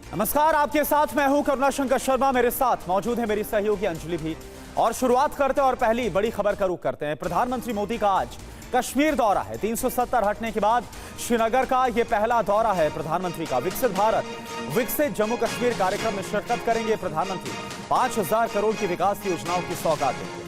नमस्कार, आपके साथ मैं हूं करुणाशंकर शर्मा। मेरे साथ मौजूद है मेरी सहयोगी अंजलि भी। और शुरुआत करते हैं और पहली बड़ी खबर का रुख करते हैं। प्रधानमंत्री मोदी का आज कश्मीर दौरा है। 370 हटने के बाद श्रीनगर का यह पहला दौरा है प्रधानमंत्री का। विकसित भारत विकसित जम्मू कश्मीर कार्यक्रम में शिरकत करेंगे प्रधानमंत्री। 5000 करोड़ की विकास योजनाओं की सौगात देंगे।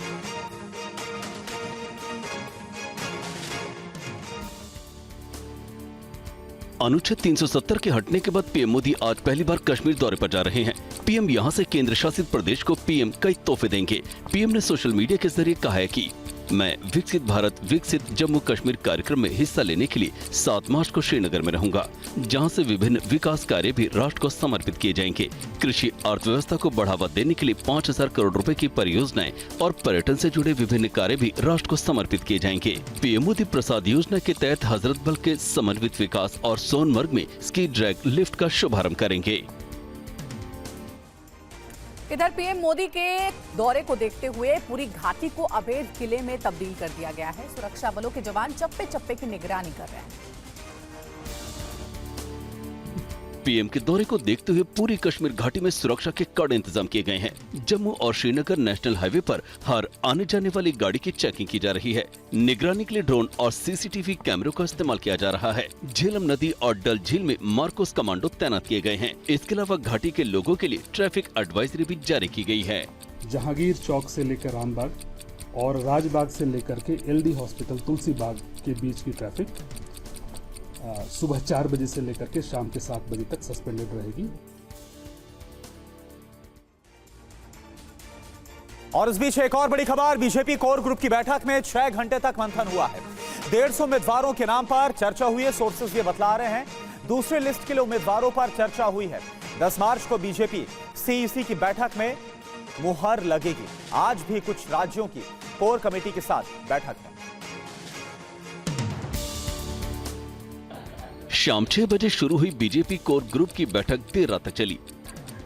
अनुच्छेद 370 के हटने के बाद पीएम मोदी आज पहली बार कश्मीर दौरे पर जा रहे हैं। पीएम यहां से केंद्र शासित प्रदेश को पीएम कई तोहफे देंगे। पीएम ने सोशल मीडिया के जरिए कहा है कि मैं विकसित भारत विकसित जम्मू कश्मीर कार्यक्रम में हिस्सा लेने के लिए 7 मार्च को श्रीनगर में रहूंगा, जहां से विभिन्न विकास कार्य भी राष्ट्र को समर्पित किए जाएंगे। कृषि अर्थव्यवस्था को बढ़ावा देने के लिए 5000 करोड़ रुपए की परियोजनाएं और पर्यटन से जुड़े विभिन्न कार्य भी राष्ट्र को समर्पित किए जाएंगे। पीएम मोदी प्रसाद योजना के तहत हजरतबल के समन्वित विकास और सोनमर्ग में स्की ड्रैग लिफ्ट का शुभारंभ करेंगे। इधर पीएम मोदी के दौरे को देखते हुए पूरी घाटी को अवैध किले में तब्दील कर दिया गया है। सुरक्षा बलों के जवान चप्पे चप्पे की निगरानी कर रहे हैं। पीएम के दौरे को देखते हुए पूरी कश्मीर घाटी में सुरक्षा के कड़े इंतजाम किए गए हैं। जम्मू और श्रीनगर नेशनल हाईवे पर हर आने जाने वाली गाड़ी की चेकिंग की जा रही है। निगरानी के लिए ड्रोन और सीसीटीवी कैमरों का इस्तेमाल किया जा रहा है। झेलम नदी और डल झील में मार्कोस कमांडो तैनात किए गए हैं। इसके अलावा घाटी के लोगों के लिए ट्रैफिक एडवाइजरी भी जारी की गई है। जहांगीर चौक से लेकर रामबाग और राजबाग से लेकर के एलडी हॉस्पिटल तुलसी बाग के बीच की ट्रैफिक सुबह 4 बजे से लेकर के शाम के 7 बजे तक सस्पेंडेड रहेगी। और इस बीच एक और बड़ी खबर। बीजेपी कोर ग्रुप की बैठक में 6 घंटे तक मंथन हुआ है। 150 उम्मीदवारों के नाम पर चर्चा हुई है। सोर्सेज ये बतला रहे हैं दूसरे लिस्ट के लिए उम्मीदवारों पर चर्चा हुई है। 10 मार्च को बीजेपी सीईसी की बैठक में मुहर लगेगी। आज भी कुछ राज्यों की कोर कमेटी के साथ बैठक है। शाम 6 बजे शुरू हुई बीजेपी कोर ग्रुप की बैठक देर रात तक चली।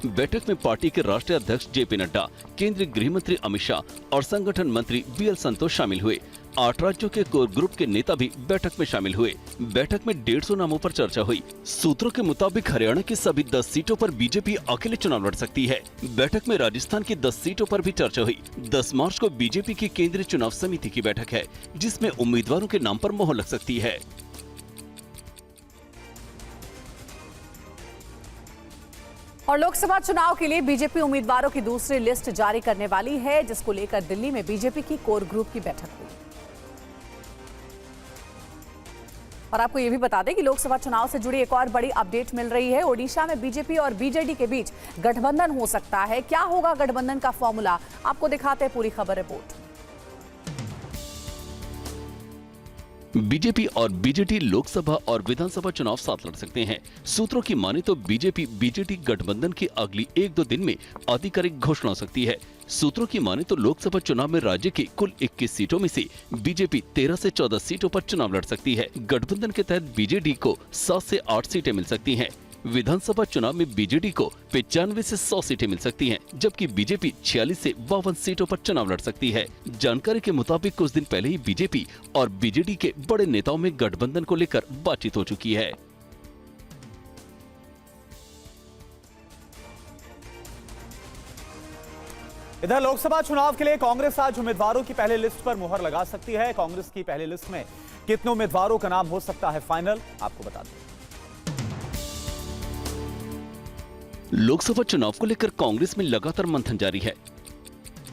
बैठक में पार्टी के राष्ट्रीय अध्यक्ष जेपी नड्डा, केंद्रीय गृह मंत्री अमित शाह और संगठन मंत्री बीएल संतोष शामिल हुए। 8 राज्यों के कोर ग्रुप के नेता भी बैठक में शामिल हुए। बैठक में 150 नामों पर चर्चा हुई। सूत्रों के मुताबिक हरियाणा की सभी 10 सीटों पर बीजेपी अकेले चुनाव लड़ सकती है। बैठक में राजस्थान की 10 सीटों पर भी चर्चा हुई। 10 मार्च को बीजेपी की केंद्रीय चुनाव समिति की बैठक है, जिसमें उम्मीदवारों के नाम पर मोहर लग सकती है। और लोकसभा चुनाव के लिए बीजेपी उम्मीदवारों की दूसरी लिस्ट जारी करने वाली है, जिसको लेकर दिल्ली में बीजेपी की कोर ग्रुप की बैठक हुई। और आपको यह भी बता दें कि लोकसभा चुनाव से जुड़ी एक और बड़ी अपडेट मिल रही है। ओडिशा में बीजेपी और बीजेडी के बीच गठबंधन हो सकता है। क्या होगा गठबंधन का फॉर्मूला, आपको दिखाते हैं पूरी खबर रिपोर्ट। बीजेपी और बीजेडी लोकसभा और विधानसभा चुनाव साथ लड़ सकते हैं। सूत्रों की माने तो बीजेपी बीजेडी गठबंधन की अगली 1-2 दिन में आधिकारिक घोषणा हो सकती है। सूत्रों की माने तो लोकसभा चुनाव में राज्य की कुल 21 सीटों में से बीजेपी 13 से 14 सीटों पर चुनाव लड़ सकती है। गठबंधन के तहत बीजेडी को 7 से 8 सीटें मिल सकती हैं। विधानसभा चुनाव में बीजेडी को 95 से 100 सीटें मिल सकती हैं, जबकि बीजेपी 46 से 52 सीटों पर चुनाव लड़ सकती है। जानकारी के मुताबिक कुछ दिन पहले ही बीजेपी और बीजेडी के बड़े नेताओं में गठबंधन को लेकर बातचीत हो चुकी है। इधर लोकसभा चुनाव के लिए कांग्रेस आज उम्मीदवारों की पहली लिस्ट पर मुहर लगा सकती है। कांग्रेस की पहली लिस्ट में कितने उम्मीदवारों का नाम हो सकता है फाइनल, आपको बता दें। लोकसभा चुनाव को लेकर कांग्रेस में लगातार मंथन जारी है।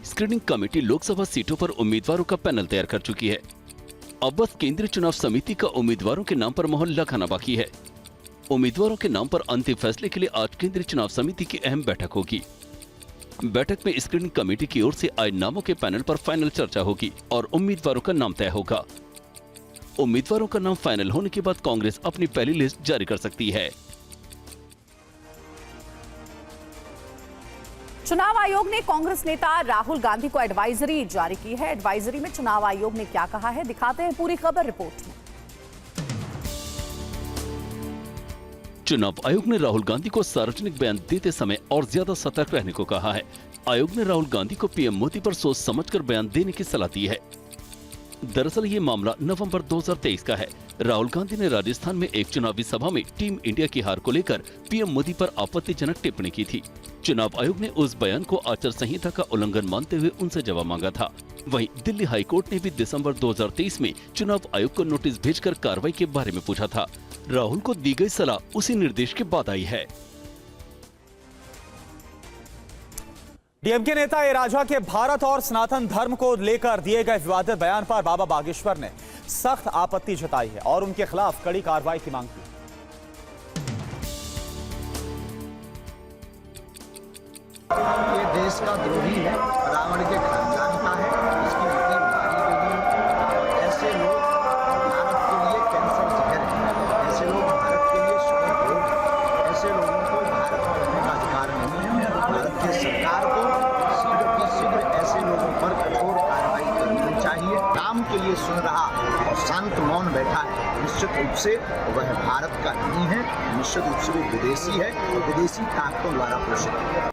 स्क्रीनिंग कमेटी लोकसभा सीटों पर उम्मीदवारों का पैनल तैयार कर चुकी है। अब बस केंद्रीय चुनाव समिति का उम्मीदवारों के नाम पर मोहर लगाना बाकी है। उम्मीदवारों के नाम पर अंतिम फैसले के लिए आज केंद्रीय चुनाव समिति की अहम बैठक होगी। बैठक में स्क्रीनिंग कमेटी की ओर से आए नामों के पैनल पर फाइनल चर्चा होगी और उम्मीदवारों का नाम तय होगा। उम्मीदवारों का नाम फाइनल होने के बाद कांग्रेस अपनी पहली लिस्ट जारी कर सकती है। चुनाव आयोग ने कांग्रेस नेता राहुल गांधी को एडवाइजरी जारी की है। एडवाइजरी में चुनाव आयोग ने क्या कहा है, दिखाते हैं पूरी खबर रिपोर्ट में। चुनाव आयोग ने राहुल गांधी को सार्वजनिक बयान देते समय और ज्यादा सतर्क रहने को कहा है। आयोग ने राहुल गांधी को पीएम मोदी पर सोच समझकर बयान देने की सलाह दी है। दरअसल ये मामला नवंबर 2023 का है। राहुल गांधी ने राजस्थान में एक चुनावी सभा में टीम इंडिया की हार को लेकर पीएम मोदी पर आपत्तिजनक टिप्पणी की थी। चुनाव आयोग ने उस बयान को आचार संहिता का उल्लंघन मानते हुए उनसे जवाब मांगा था। वहीं दिल्ली हाई कोर्ट ने भी दिसंबर 2023 में चुनाव आयोग को नोटिस भेजकर कार्रवाई के बारे में पूछा था। राहुल को दी गई सलाह उसी निर्देश के बाद आई है। डीएमके नेता ए राजा के भारत और सनातन धर्म को लेकर दिए गए विवादित बयान पर बाबा बागेश्वर ने सख्त आपत्ति जताई है और उनके खिलाफ कड़ी कार्रवाई की मांग की। ये देश का द्रोही है, रावण के खानदान का है, इसकी इतनी मारी गई। ऐसे लोग भारत के लिए कैंसर जहर है, ऐसे लोग भारत के लिए शुगर रोग है, ऐसे लोगों को भारत में रहने का अधिकार नहीं है। भारत की सरकार को शीघ्र की शीघ्र ऐसे लोगों पर कठोर कार्रवाई करनी चाहिए। काम के लिए सुन रहा और शांत मौन बैठा है, निश्चित रूप से वह भारत का नहीं है, निश्चित रूप से वो विदेशी है और विदेशी ताकतों द्वारा पोषित है।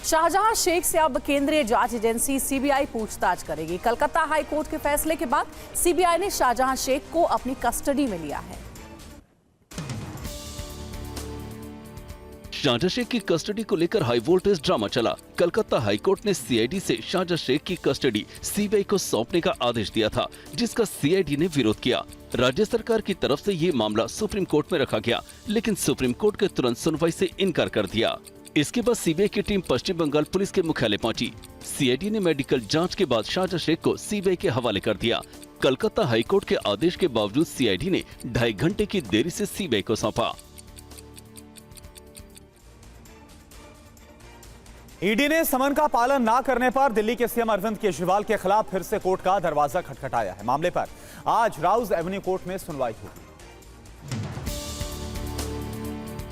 शाहजहां शेख से अब केंद्रीय जांच एजेंसी सीबीआई पूछताछ करेगी। कलकत्ता हाई कोर्ट के फैसले के बाद सीबीआई ने शाहजहां शेख को अपनी कस्टडी में लिया है। शाहजहां शेख की कस्टडी को लेकर हाई वोल्टेज ड्रामा चला। कलकत्ता हाई कोर्ट ने सीआईडी से शाहजहां शेख की कस्टडी सीबीआई को सौंपने का आदेश दिया था, जिसका सीआईडी ने विरोध किया। राज्य सरकार की तरफ से ये मामला सुप्रीम कोर्ट में रखा गया, लेकिन सुप्रीम कोर्ट के तुरंत सुनवाई से इनकार कर दिया। इसके बाद सीबीआई की टीम पश्चिम बंगाल पुलिस के मुख्यालय पहुंची। सीआईडी ने मेडिकल जांच के बाद शाहजहां शेख को सीबीआई के हवाले कर दिया। कलकत्ता हाईकोर्ट के आदेश के बावजूद सीआईडी ने 2.5 घंटे की देरी से सीबीआई को सौंपा। ईडी ने समन का पालन ना करने पर दिल्ली के सीएम अरविंद केजरीवाल के खिलाफ फिर से कोर्ट का दरवाजा खटखटाया है। मामले पर आज राउज एवेन्यू कोर्ट में सुनवाई होगी।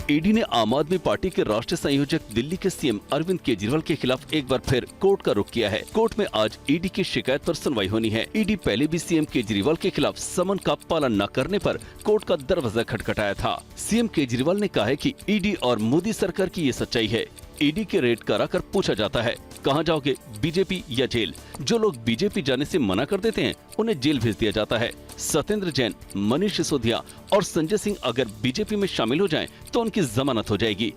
ईडी ने आम आदमी पार्टी के राष्ट्रीय संयोजक दिल्ली के सीएम अरविंद केजरीवाल के खिलाफ एक बार फिर कोर्ट का रुख किया है। कोर्ट में आज ईडी की शिकायत पर सुनवाई होनी है। ईडी पहले भी सीएम केजरीवाल के खिलाफ समन का पालन न करने पर कोर्ट का दरवाजा खटखटाया था। सीएम केजरीवाल ने कहा है कि ईडी और मोदी सरकार की ये सच्चाई है। ईडी के रेड कराकर पूछा जाता है, कहां जाओगे, बीजेपी या जेल? जो लोग बीजेपी जाने से मना कर देते हैं उन्हें जेल भेज दिया जाता है। सत्येंद्र जैन, मनीष सिसोदिया और संजय सिंह अगर बीजेपी में शामिल हो जाएं तो उनकी जमानत हो जाएगी।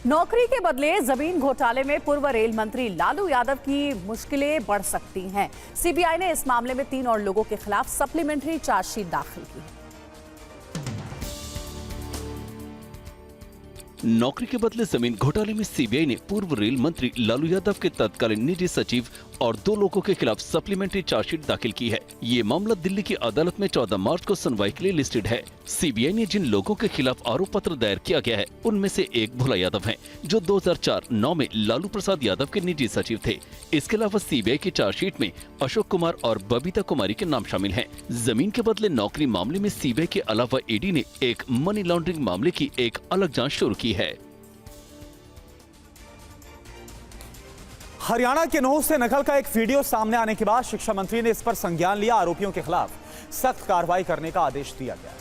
नौकरी के बदले जमीन घोटाले में पूर्व रेल मंत्री लालू यादव की मुश्किलें बढ़ सकती हैं। सीबीआई ने इस मामले में 3 और लोगों के खिलाफ सप्लीमेंट्री चार्जशीट दाखिल की है। नौकरी के बदले जमीन घोटाले में सीबीआई ने पूर्व रेल मंत्री लालू यादव के तत्कालीन निजी सचिव और 2 लोगों के खिलाफ सप्लीमेंट्री चार्जशीट दाखिल की है। ये मामला दिल्ली की अदालत में 14 मार्च को सुनवाई के लिए लिस्टेड है। सीबीआई ने जिन लोगों के खिलाफ आरोप पत्र दायर किया गया है उनमें से एक भोला यादव है, जो 2004-9 में लालू प्रसाद यादव के निजी सचिव थे। इसके अलावा सीबीआई की चार्जशीट में अशोक कुमार और बबीता कुमारी के नाम शामिल हैं। जमीन के बदले नौकरी मामले में सीबीआई के अलावा ईडी ने एक मनी लॉन्ड्रिंग मामले की एक अलग जांच शुरू की है। हरियाणा के नूह से नकल का एक वीडियो सामने आने के बाद शिक्षा मंत्री ने इस पर संज्ञान लिया। आरोपियों के खिलाफ सख्त कार्रवाई करने का आदेश दिया गया।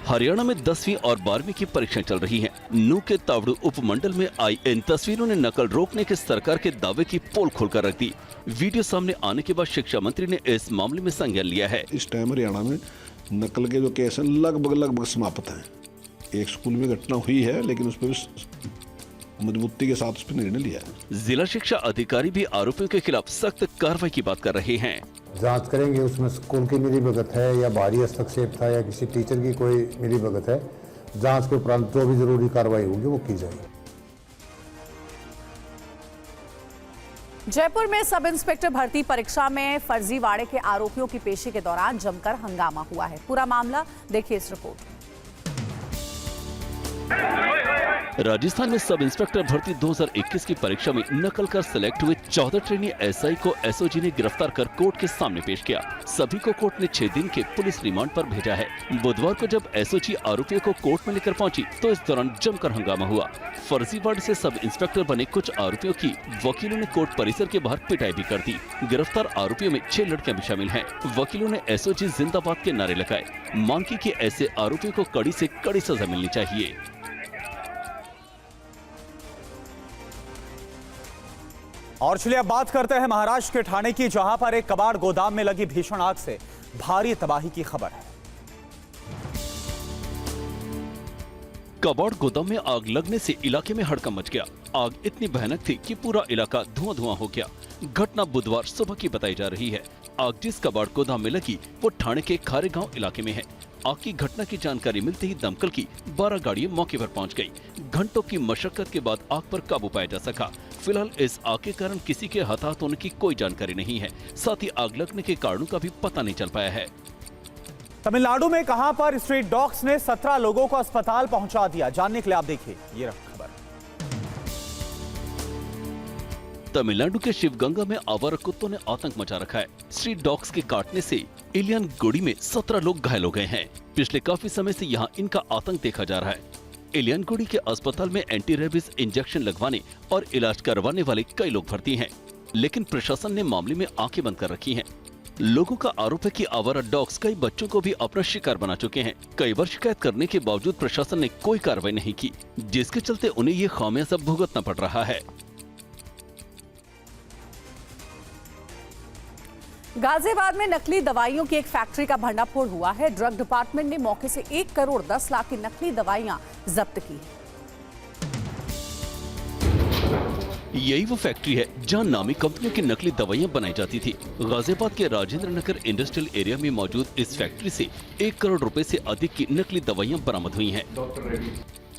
हरियाणा में 10वीं और 12वीं की परीक्षाएं चल रही हैं। नूह के तावड़ू उपमंडल में आई इन तस्वीरों ने नकल रोकने के सरकार के दावे की पोल खोलकर रख दी। वीडियो सामने आने के बाद शिक्षा मंत्री ने इस मामले में संज्ञान लिया है। इस टाइम हरियाणा में नकल के जो केस हैं लगभग समाप्त हैं। एक स्कूल में घटना हुई है, लेकिन उस पर मजबूती के साथ उस पर निर्णय लिया है। जिला शिक्षा अधिकारी भी आरोपियों के खिलाफ सख्त कार्रवाई की बात कर रहे हैं। जांच करेंगे उसमें स्कूल की मिलीभगत है या बाहरी हस्तक्षेप था या किसी टीचर की कोई मिलीभगत है। जांच के उपरांत जो भी जरूरी कार्रवाई होगी वो की जाएगी। जयपुर में सब इंस्पेक्टर भर्ती परीक्षा में फर्जीवाड़े के आरोपियों की पेशी के दौरान जमकर हंगामा हुआ है। पूरा मामला देखिए इस रिपोर्ट में। राजस्थान में सब इंस्पेक्टर भर्ती 2021 की परीक्षा में नकल कर सिलेक्ट हुए 14 ट्रेनी एसआई को एसओजी ने गिरफ्तार कर कोर्ट के सामने पेश किया। सभी को कोर्ट ने 6 दिन के पुलिस रिमांड पर भेजा है। बुधवार को जब एसओजी आरोपियों को कोर्ट में लेकर पहुंची तो इस दौरान जमकर हंगामा हुआ। फर्जीवाड़े से सब इंस्पेक्टर बने कुछ आरोपियों की वकीलों ने कोर्ट परिसर के बाहर पिटाई भी कर दी। गिरफ्तार आरोपियों में 6 लड़कियां भी शामिल हैं। वकीलों ने एसओजी जिंदाबाद के नारे लगाए, मांग की कि ऐसे आरोपियों को कड़ी से कड़ी सजा मिलनी चाहिए। और चलिए अब बात करते हैं महाराष्ट्र के ठाणे की, जहां पर एक कबाड़ गोदाम में लगी भीषण आग से भारी तबाही की खबर है। कबाड़ गोदाम में आग लगने से इलाके में हड़कंप मच गया। आग इतनी भयानक थी कि पूरा इलाका धुआं-धुआं हो गया। घटना बुधवार सुबह की बताई जा रही है। आग जिस कबाड़ गोदाम में लगी वो ठाणे के खारेगांव इलाके में है। आग की घटना की जानकारी मिलते ही दमकल की 12 गाड़ियां मौके पर पहुंच गई। घंटों की मशक्कत के बाद आग पर काबू पाया जा सका। फिलहाल इस आग के कारण किसी के हताहत होने की कोई जानकारी नहीं है। साथ ही आग लगने के कारणों का भी पता नहीं चल पाया है। तमिलनाडु में कहां पर स्ट्रीट डॉग्स ने 17 लोगों को अस्पताल पहुंचा दिया, जानने के लिए आप देखिए ये खबर। तमिलनाडु के शिवगंगा में आवारा कुत्तों ने आतंक मचा रखा है। स्ट्रीट डॉग्स के काटने से इलियानगुडी में 17 लोग घायल हो गए हैं। पिछले काफी समय से यहाँ इनका आतंक देखा जा रहा है। इलियानगुडी के अस्पताल में एंटी रेबीज इंजेक्शन लगवाने और इलाज करवाने वाले कई लोग भर्ती हैं, लेकिन प्रशासन ने मामले में आंखें बंद कर रखी हैं। लोगों का आरोप है कि आवारा डॉग्स कई बच्चों को भी अपना शिकार बना चुके हैं। कई बार शिकायत करने के बावजूद प्रशासन ने कोई कार्रवाई नहीं की, जिसके चलते उन्हें ये खामियाजा भुगतना पड़ रहा है। गाजियाबाद में नकली दवाइयों की एक फैक्ट्री का भंडाफोड़ हुआ है। ड्रग डिपार्टमेंट ने मौके से 1 करोड़ 10 लाख की नकली दवाइयां जब्त की। यही वो फैक्ट्री है जहां नामी कंपनियों की नकली दवाइयां बनाई जाती थी। गाजियाबाद के राजेंद्र नगर इंडस्ट्रियल एरिया में मौजूद इस फैक्ट्री से 1 करोड़ रुपए से अधिक की नकली दवाइयां बरामद हुई हैं।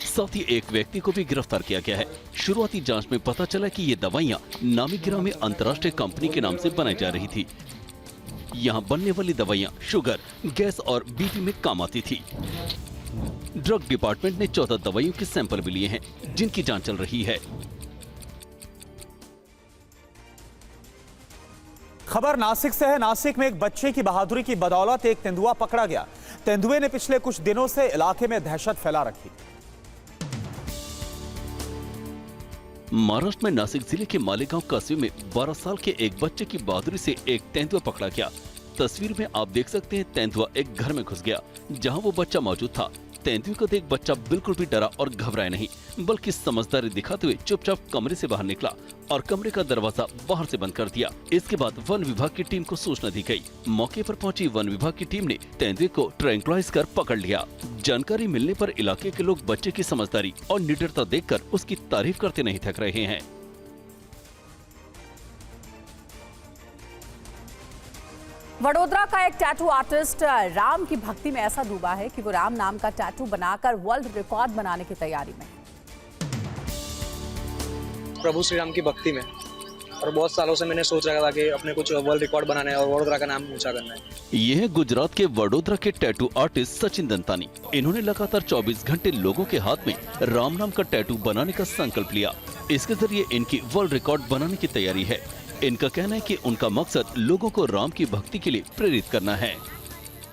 साथ ही एक व्यक्ति को भी गिरफ्तार किया गया है। शुरुआती जांच में पता चला कि ये दवाइयां नामी गिरामी अंतर्राष्ट्रीय कंपनी के नाम से बनाई जा रही थी। यहाँ बनने वाली दवाइयां शुगर, गैस और बीपी में काम आती थी। ड्रग डिपार्टमेंट ने 14 दवाइयों के सैंपल भी लिए हैं, जिनकी जांच चल रही है। खबर नासिक से है। नासिक में एक बच्चे की बहादुरी की बदौलत एक तेंदुआ पकड़ा गया। तेंदुए ने पिछले कुछ दिनों से इलाके में दहशत फैला रखी। महाराष्ट्र में नासिक जिले के मालेगांव कस्बे में 12 साल के एक बच्चे की बहादुरी से एक तेंदुआ पकड़ा गया। तस्वीर में आप देख सकते हैं तेंदुआ एक घर में घुस गया जहां वो बच्चा मौजूद था। तेंदुए को देख बच्चा बिल्कुल भी डरा और घबराया नहीं, बल्कि समझदारी दिखाते हुए चुपचाप कमरे से बाहर निकला और कमरे का दरवाजा बाहर से बंद कर दिया। इसके बाद वन विभाग की टीम को सूचना दी गई। मौके पर पहुंची वन विभाग की टीम ने तेंदुए को ट्रैंक्विलाइज कर पकड़ लिया। जानकारी मिलने पर इलाके के लोग बच्चे की समझदारी और निडरता देखकर उसकी तारीफ करते नहीं थक रहे हैं। वडोदरा का एक टैटू आर्टिस्ट राम की भक्ति में ऐसा डूबा है कि वो राम नाम का टैटू बनाकर वर्ल्ड रिकॉर्ड बनाने की तैयारी में। प्रभु श्री राम की भक्ति में, और बहुत सालों से मैंने सोच रखा था कि अपने कुछ वर्ल्ड रिकॉर्ड बनाना है और वडोदरा का नाम ऊंचा करना है। ये है गुजरात के वडोदरा के टैटू आर्टिस्ट सचिन दंतानी। इन्होंने लगातार 24 घंटे लोगों के हाथ में राम नाम का टैटू बनाने का संकल्प लिया। इसके जरिए इनकी वर्ल्ड रिकॉर्ड बनाने की तैयारी है। इनका कहना है कि उनका मकसद लोगों को राम की भक्ति के लिए प्रेरित करना है।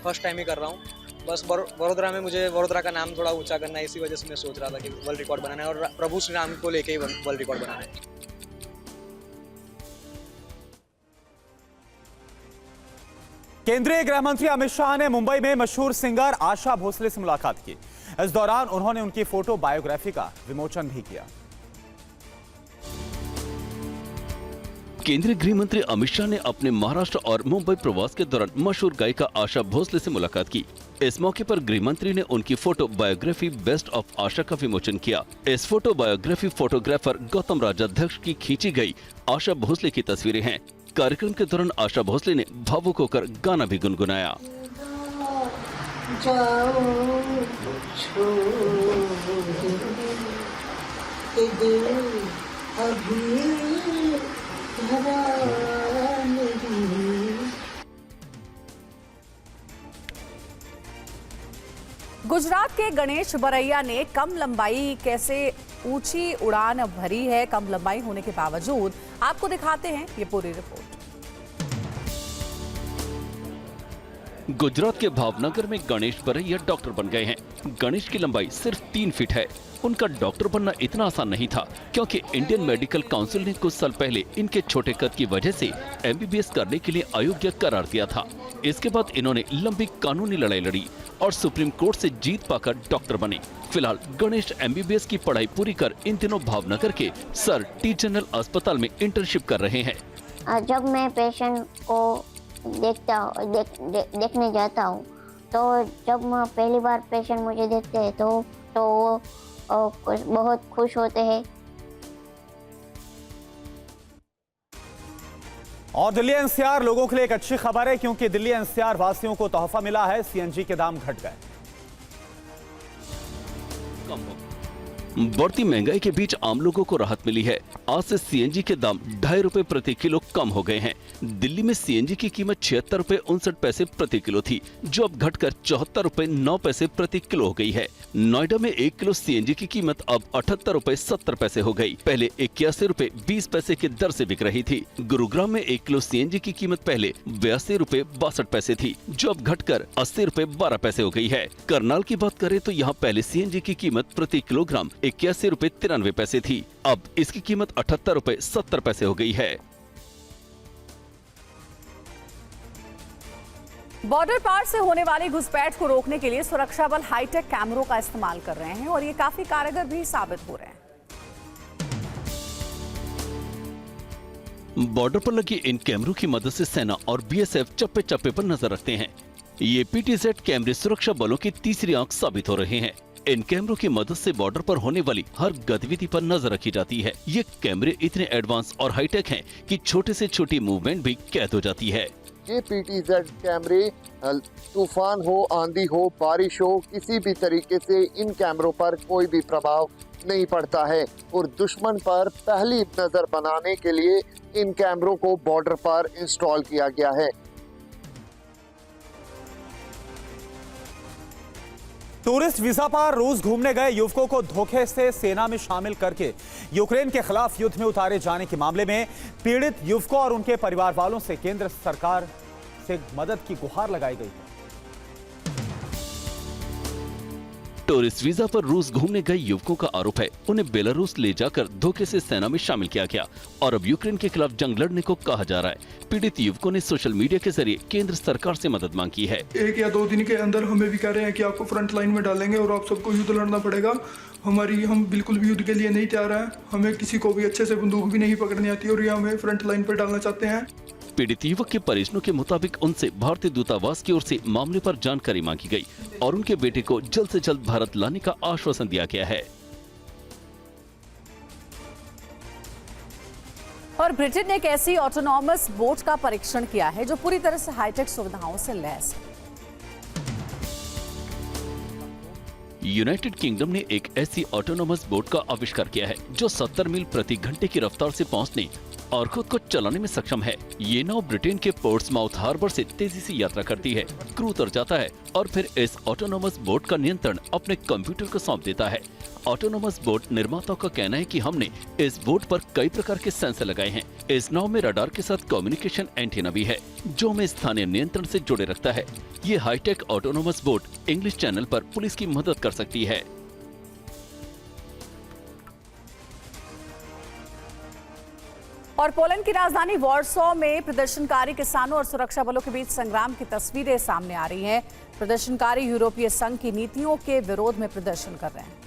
फर्स्ट टाइम ही कर रहा हूँ, बस वडोदरा में मुझे वडोदरा का नाम थोड़ा ऊंचा करना है, इसी वजह से मैं सोच रहा था कि वर्ल्ड रिकॉर्ड बनाना है और प्रभु श्री राम को लेके ही वर्ल्ड रिकॉर्ड बनाना है। केंद्रीय गृह मंत्री अमित शाह ने मुंबई में मशहूर सिंगर आशा भोसले से मुलाकात की। इस दौरान उन्होंने उनकी फोटो बायोग्राफी का विमोचन भी किया। केंद्रीय गृह मंत्री अमित शाह ने अपने महाराष्ट्र और मुंबई प्रवास के दौरान मशहूर गायिका आशा भोसले से मुलाकात की। इस मौके पर गृह मंत्री ने उनकी फोटो बायोग्राफी बेस्ट ऑफ आशा का विमोचन किया। इस photo biography photographer Gautam Rajadhyaksha की खींची गई आशा भोसले की तस्वीरें हैं। कार्यक्रम के दौरान आशा भोसले ने भावुक होकर गाना भी गुनगुनाया। गुजरात के गणेश बरैया ने कम लंबाई कैसे ऊंची उड़ान भरी है कम लंबाई होने के बावजूद। आपको दिखाते हैं ये पूरी रिपोर्ट। गुजरात के भावनगर में गणेश बरैया डॉक्टर बन गए हैं। गणेश की लंबाई सिर्फ 3 फीट है। उनका डॉक्टर बनना इतना आसान नहीं था, क्योंकि इंडियन मेडिकल काउंसिल ने कुछ साल पहले इनके छोटे कद की वजह से MBBS करने के लिए अयोग्य करार दिया था। इसके बाद इन्होंने लंबी कानूनी लड़ाई लड़ी और सुप्रीम कोर्ट से जीत पाकर डॉक्टर बने। फिलहाल गणेश MBBS की पढ़ाई पूरी कर इन दिनों भावनगर के सर टी जनरल अस्पताल में इंटर्नशिप कर रहे हैं। जब मैं पेशेंट को देखने जाता हूँ, तो जब पहली बार पेशेंट मुझे देखते हैं तो बहुत खुश होते हैं। और दिल्ली NCR लोगों के लिए एक अच्छी खबर है, क्योंकि दिल्ली NCR वासियों को तोहफा मिला है। CNG के दाम घट गए। बढ़ती महंगाई के बीच आम लोगों को राहत मिली है। आज से CNG के दाम 2.5 रुपए प्रति किलो कम हो गए हैं। दिल्ली में CNG की कीमत 76 रुपए 59 पैसे प्रति किलो थी, जो अब घटकर 74 रुपए 9 पैसे प्रति किलो हो गई है। नोएडा में 1 किलो CNG की कीमत अब 78 रुपए 70 पैसे हो गई। पहले 81 रुपए 20 पैसे की दर से बिक रही थी। गुरुग्राम में 1 किलो CNG की कीमत पहले 82 रुपए 62 पैसे थी, जो अब घटकर 80 रुपए 12 पैसे हो गई है। करनाल की बात करें तो यहाँ पहले CNG की कीमत प्रति किलोग्राम 81 रुपए 93 पैसे थी, अब इसकी कीमत 78 रुपए 70 पैसे हो गई है। बॉर्डर पार से होने वाली घुसपैठ को रोकने के लिए सुरक्षा बल हाईटेक कैमरों का इस्तेमाल कर रहे हैं और ये काफी कारगर भी साबित हो रहे हैं। बॉर्डर पर लगे इन कैमरों की मदद से सेना और BSF चप्पे चप्पे पर नजर रखते हैं। ये PTZ कैमरे सुरक्षा बलों की तीसरी आंख साबित हो रहे हैं। इन कैमरों की मदद से बॉर्डर पर होने वाली हर गतिविधि पर नजर रखी जाती है। ये कैमरे इतने एडवांस और हाईटेक हैं कि छोटे से छोटी मूवमेंट भी कैद हो जाती है। ये PTZ कैमरे तूफान हो, आंधी हो, बारिश हो, किसी भी तरीके से इन कैमरों पर कोई भी प्रभाव नहीं पड़ता है और दुश्मन पर पहली नजर बनाने के लिए इन कैमरों को बॉर्डर पर इंस्टॉल किया गया है। टूरिस्ट वीजा पर रूस घूमने गए युवकों को धोखे से सेना में शामिल करके यूक्रेन के खिलाफ युद्ध में उतारे जाने के मामले में पीड़ित युवकों और उनके परिवार वालों से केंद्र सरकार से मदद की गुहार लगाई गई है। टूरिस्ट वीजा पर रूस घूमने गए युवकों का आरोप है उन्हें बेलारूस ले जाकर धोखे से सेना में शामिल किया गया और अब यूक्रेन के खिलाफ जंग लड़ने को कहा जा रहा है। पीड़ित युवकों ने सोशल मीडिया के जरिए केंद्र सरकार से मदद मांगी है। 1 या 2 दिन के अंदर हमें भी कह रहे हैं कि आपको फ्रंट लाइन में डालेंगे और आप सबको युद्ध लड़ना पड़ेगा। हम बिल्कुल भी युद्ध के लिए नहीं तैयार हैं। हमें किसी को भी अच्छे से बंदूक भी नहीं पकड़नी आती और ये हमें फ्रंट लाइन पर डालना चाहते हैं। पीड़ित युवक के परिजनों के मुताबिक उनसे भारतीय दूतावास की ओर से मामले पर जानकारी मांगी गई और उनके बेटे को जल्द से जल्द भारत लाने का आश्वासन दिया गया है। और ब्रिटेन ने एक ऐसी ऑटोनॉमस बोट का परीक्षण किया है जो पूरी तरह से हाईटेक सुविधाओं से लैस है। यूनाइटेड किंगडम ने एक ऐसी ऑटोनॉमस बोट का आविष्कार किया है जो 70 मील प्रति घंटे की रफ्तार से पहुंचने और खुद को चलाने में सक्षम है। ये नाव ब्रिटेन के पोर्ट्समाउथ हार्बर से तेजी से यात्रा करती है, क्रू उतर जाता है और फिर इस ऑटोनॉमस बोट का नियंत्रण अपने कंप्यूटर को सौंप देता है। ऑटोनॉमस बोट निर्माताओं का कहना है कि हमने इस बोट पर कई प्रकार के सेंसर लगाए हैं। इस नाव में रडार के साथ कम्युनिकेशन एंटीना भी है जो हमें स्थानीय नियंत्रण से जोड़े रखता है। ये high tech autonomous boat English channel पर पुलिस की मदद कर सकती है। और पोलैंड की राजधानी वॉर्सो में प्रदर्शनकारी किसानों और सुरक्षा बलों के बीच संग्राम की तस्वीरें सामने आ रही हैं। प्रदर्शनकारी यूरोपीय संघ की नीतियों के विरोध में प्रदर्शन कर रहे हैं।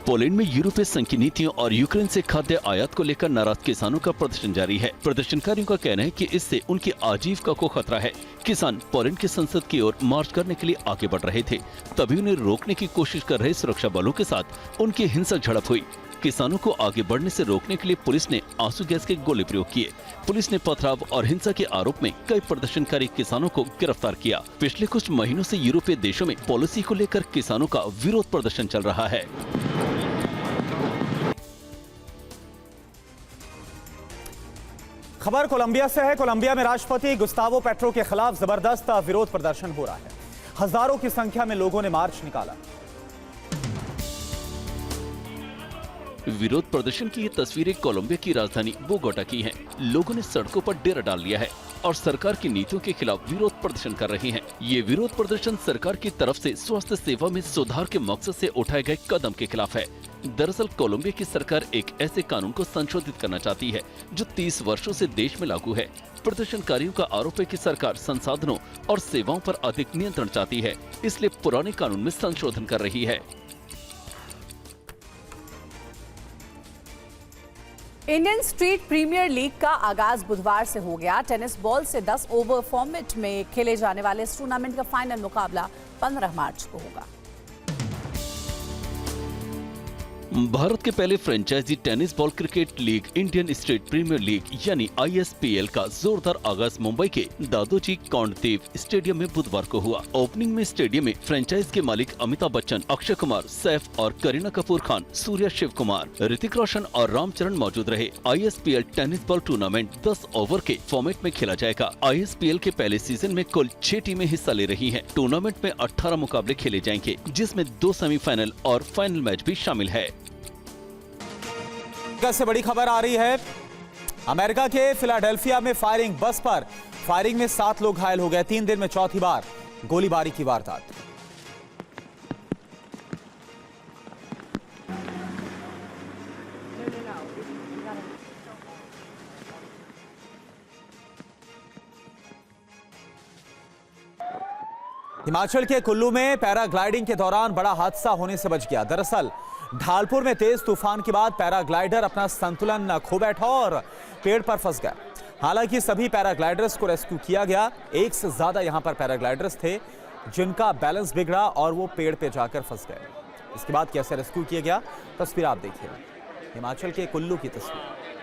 पोलैंड में यूरोपीय संघ की नीतियों और यूक्रेन से खाद्य आयात को लेकर नाराज किसानों का प्रदर्शन जारी है। प्रदर्शनकारियों का कहना है कि इससे उनकी आजीविका को खतरा है। किसान पोलैंड की संसद की ओर मार्च करने के लिए आगे बढ़ रहे थे, तभी उन्हें रोकने की कोशिश कर रहे सुरक्षा बलों के साथ उनकी हिंसक झड़प हुई। किसानों को आगे बढ़ने से रोकने के लिए पुलिस ने आंसू गैस के गोले प्रयोग किए। पुलिस ने पथराव और हिंसा के आरोप में कई प्रदर्शनकारी किसानों को गिरफ्तार किया। पिछले कुछ महीनों से यूरोपीय देशों में पॉलिसी को लेकर किसानों का विरोध प्रदर्शन चल रहा है। खबर कोलंबिया से है। कोलंबिया में राष्ट्रपति गुस्तावो पेट्रो के खिलाफ जबरदस्त विरोध प्रदर्शन हो रहा है। हजारों की संख्या में लोगों ने मार्च निकाला। विरोध प्रदर्शन की ये तस्वीरें कोलंबिया की राजधानी बोगोटा की हैं। लोगों ने सड़कों पर डेरा डाल लिया है और सरकार की नीतियों के खिलाफ विरोध प्रदर्शन कर रहे हैं। ये विरोध प्रदर्शन सरकार की तरफ से स्वास्थ्य सेवा में सुधार के मकसद से उठाए गए कदम के खिलाफ है। दरअसल कोलंबिया की सरकार एक ऐसे कानून को संशोधित करना चाहती है जो 30 वर्षों से देश में लागू है। प्रदर्शनकारियों का आरोप है कि सरकार संसाधनों और सेवाओं पर अधिक नियंत्रण चाहती है, इसलिए पुराने कानून में संशोधन कर रही है। इंडियन स्ट्रीट प्रीमियर लीग का आगाज बुधवार से हो गया। टेनिस बॉल से 10 ओवर फॉर्मेट में खेले जाने वाले इस टूर्नामेंट का फाइनल मुकाबला 15 मार्च को होगा। भारत के पहले franchise tennis ball cricket league Indian state premier league यानी ISPL का जोरदार आगाज मुंबई के दादोजी कोंडदेव स्टेडियम में बुधवार को हुआ। ओपनिंग में स्टेडियम में फ्रेंचाइज के मालिक अमिताभ बच्चन, अक्षय कुमार, सैफ और करीना कपूर खान, सूर्या शिव कुमार, ऋतिक रोशन और रामचरण मौजूद रहे। ISPL tennis ball tournament 10 over के फॉर्मेट में खेला जाएगा। ISPL के पहले सीजन में कुल 6 टीमें हिस्सा ले रही है। टूर्नामेंट में 18 मुकाबले खेले जाएंगे, जिसमें 2 सेमीफाइनल और फाइनल मैच भी शामिल है। से बड़ी खबर आ रही है। अमेरिका के फिलाडेल्फिया में फायरिंग, बस पर फायरिंग में 7 लोग घायल हो गए। 3 दिन में चौथी बार गोलीबारी की वारदात। हिमाचल के कुल्लू में पैराग्लाइडिंग के दौरान बड़ा हादसा होने से बच गया। दरअसल ढालपुर में तेज तूफान के बाद पैराग्लाइडर अपना संतुलन खो बैठा और पेड़ पर फंस गया। हालांकि सभी पैराग्लाइडर्स को रेस्क्यू किया गया। 1 से ज्यादा यहां पर पैराग्लाइडर्स थे जिनका बैलेंस बिगड़ा और वो पेड़ पे जाकर फंस गए। इसके बाद कैसे रेस्क्यू किया गया, तस्वीर आप देखिए। हिमाचल के कुल्लू की तस्वीर।